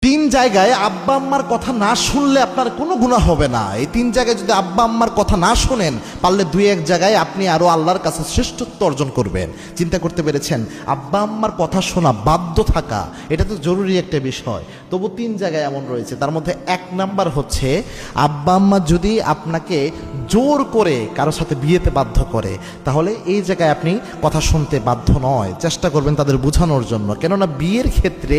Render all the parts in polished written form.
তিন জায়গায় আব্বা আম্মার কথা না শুনলে আপনার কোনো গুনাহ হবে না। এই তিন জায়গায় যদি আব্বা আম্মার কথা না শোনেন, পারলে দুই এক জায়গায় আপনি আরো আল্লাহর কাছে শ্রেষ্ঠত্ব অর্জন করবেন। চিন্তা করতে পেরেছেন? আব্বা আম্মার কথা শোনা, বাধ্য থাকা, এটা তো জরুরি একটা বিষয়। তবু তিন জায়গায় এমন রয়েছে। তার মধ্যে এক নাম্বার হচ্ছে, আব্বা আম্মা যদি আপনাকে জোর করে কারোর সাথে বিয়েতে বাধ্য করে, তাহলে এই জায়গায় আপনি কথা শুনতে বাধ্য নয়। চেষ্টা করবেন তাদের বোঝানোর জন্য। কেননা বিয়ের ক্ষেত্রে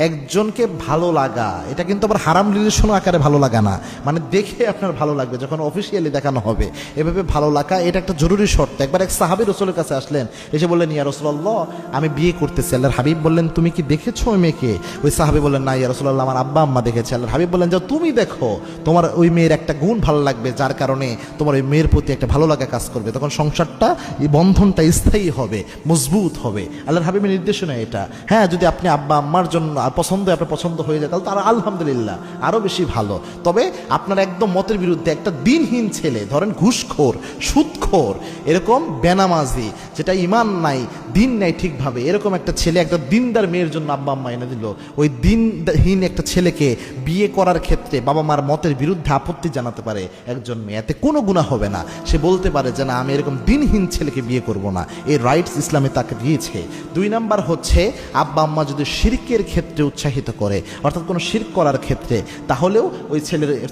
একজনকে ভালো লাগা, এটা কিন্তু আবার হারাম রিলেশন আকারে ভালো লাগা না, মানে দেখে আপনার ভালো লাগবে যখন অফিসিয়ালি দেখানো হবে, এভাবে ভালো লাগা এটা একটা জরুরি শর্ত। একবার এক সাহাবী রাসূলের কাছে আসলেন, এসে বললেন, ইয়া রাসূলুল্লাহ, আমি বিয়ে করতেছি। আল্লাহর হাবিব বললেন, তুমি কি দেখেছো ওই মেয়েকে? ওই সাহাবী বললেন, না ইয়া রাসূলুল্লাহ, আমার আব্বা আম্মা দেখেছে। আল্লাহর হাবিব বললেন, যাও তুমি দেখো, তোমার ওই মেয়ের একটা গুণ ভালো লাগবে, যার কারণে তোমার ওই মেয়ের প্রতি একটা ভালো লাগা কাজ করবে, তখন সংসারটা, এই বন্ধনটা স্থায়ী হবে, মজবুত হবে। আল্লাহর হাবিবের নির্দেশনা এটা। হ্যাঁ, যদি আপনি আব্বা আম্মার জন্য পছন্দ, আপনার পছন্দ হয়ে যায়, তাহলে তারা আলহামদুলিল্লাহ আরও বেশি ভালো। তবে আপনার একদম মতের বিরুদ্ধে একটা দিনহীন ছেলে, ধরেন ঘুষখোর, সুদখোর, এরকম বেনামাজি, যেটা ইমান নাই, দিন নাই ঠিকভাবে, এরকম একটা ছেলে একটা দিনদার মেয়ের জন্য আব্বা আম্মা এনে দিল, ওই দিনহীন একটা ছেলেকে বিয়ে করার ক্ষেত্রে বাবা মার মতের বিরুদ্ধে আপত্তি জানাতে পারে একজন মেয়ে, এতে কোনো গুনাহ হবে না। সে বলতে পারে যে না, আমি এরকম দিনহীন ছেলেকে বিয়ে করব না। এই রাইটস ইসলামে তাকে দিয়েছে। দুই নাম্বার হচ্ছে, আব্বা আম্মা যদি শিরকের ক্ষেত্রে উৎসাহিত করে, অর্থাৎ কোনো শিরক করার ক্ষেত্রে, তাহলেও ওই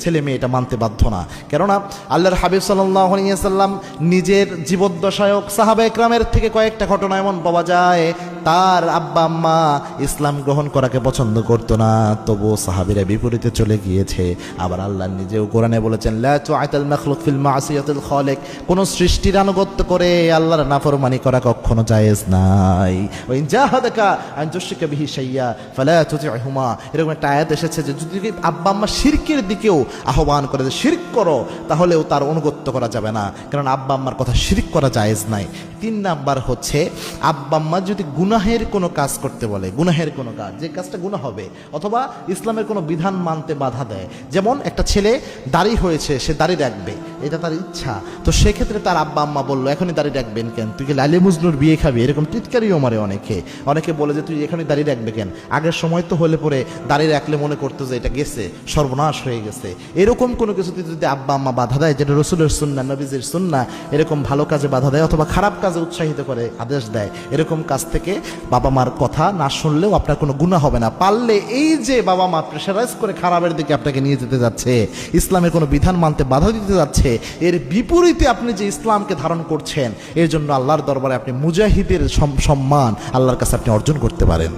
ছেলে মেয়ে এটা মানতে বাধ্য না। কেননা আল্লাহর হাবিব সাল্লাল্লাহু আলাইহি ওয়াসাল্লাম নিজের জীবদ্দশায় সাহাবা একরামের থেকে কয়েকটা ঘটনা এমন পাওয়া যায়, তার আব্বা আম্মা ইসলাম গ্রহণ করাকে পছন্দ করতো না, তবু সাহাবীরা বিপরীতে চলে গিয়েছে। আবার আল্লাহ নিজেও কোরআনে বলেছেন, লা তুআতাল মাখলুক ফিল মাসিয়াতিল খালিক, কোন সৃষ্টির আনুগত্য করে আল্লাহর নাফরমানি করা কখনো জায়েজ নাই। ওয়া ইন জাহাদাকা আন তুশরিকা বিহি শাইয়া ফালা তুতি'হুমা, এরকম একটা আয়াত এসেছে যে যদি আব্বা আম্মা শিরকের দিকেও আহ্বান করে যে শিরক করো, তাহলেও তার অনুগত্য করা যাবে না, কারণ আব্বা আম্মার কথা শিরক করা জায়েজ নাই। তিন নাম্বার হচ্ছে, আব্বা আম্মা যদি গুনাহের কোনো কাজ করতে বলে, গুনাহের কোনো কাজ, যে কাজটা গুনাহ হবে, অথবা ইসলামের কোনো বিধান মানতে বাধা দেয়, যেমন একটা ছেলে দাড়ি হয়েছে, সে দাড়ি রাখবে, এটা তার ইচ্ছা, তো সেক্ষেত্রে তার আব্বা আম্মা বললো, এখনই দাড়ি রাখবেন কেন, তুই কি লাইলে মজনুর বিয়ে খাবি, এরকম টিটকারিও মারে অনেকে বলে যে তুই এখনই দাড়ি রাখবে কেন, আগের সময় তো হলে পরে দাড়ি রাখলে মনে করতো যে এটা গেছে, সর্বনাশ হয়ে গেছে। এরকম কোনো কিছুতে যদি আব্বা আম্মা বাধা দেয়, যেটা রসুলের সুন্নাহ, নবীজির সুন্নাহ, এরকম ভালো কাজে বাধা দেয় অথবা খারাপ কাজে উৎসাহিত করে, আদেশ দেয়, এরকম কাজ থেকে বাবা মার কথা না শুনলেও আপনার কোনো গুনাহ হবে না। পারলে এই যে বাবা মা প্রেশারাইজ করে খারাপের দিকে আপনাকে নিয়ে যেতে যাচ্ছে, ইসলামের কোনো বিধান মানতে বাধা দিতে যাচ্ছে, এর বিপরীতে আপনি যে ইসলামকে ধারণ করছেন, এর জন্য আল্লাহর দরবারে আপনি মুজাহিদের সম্মান আল্লাহর কাছে আপনি অর্জন করতে পারেন।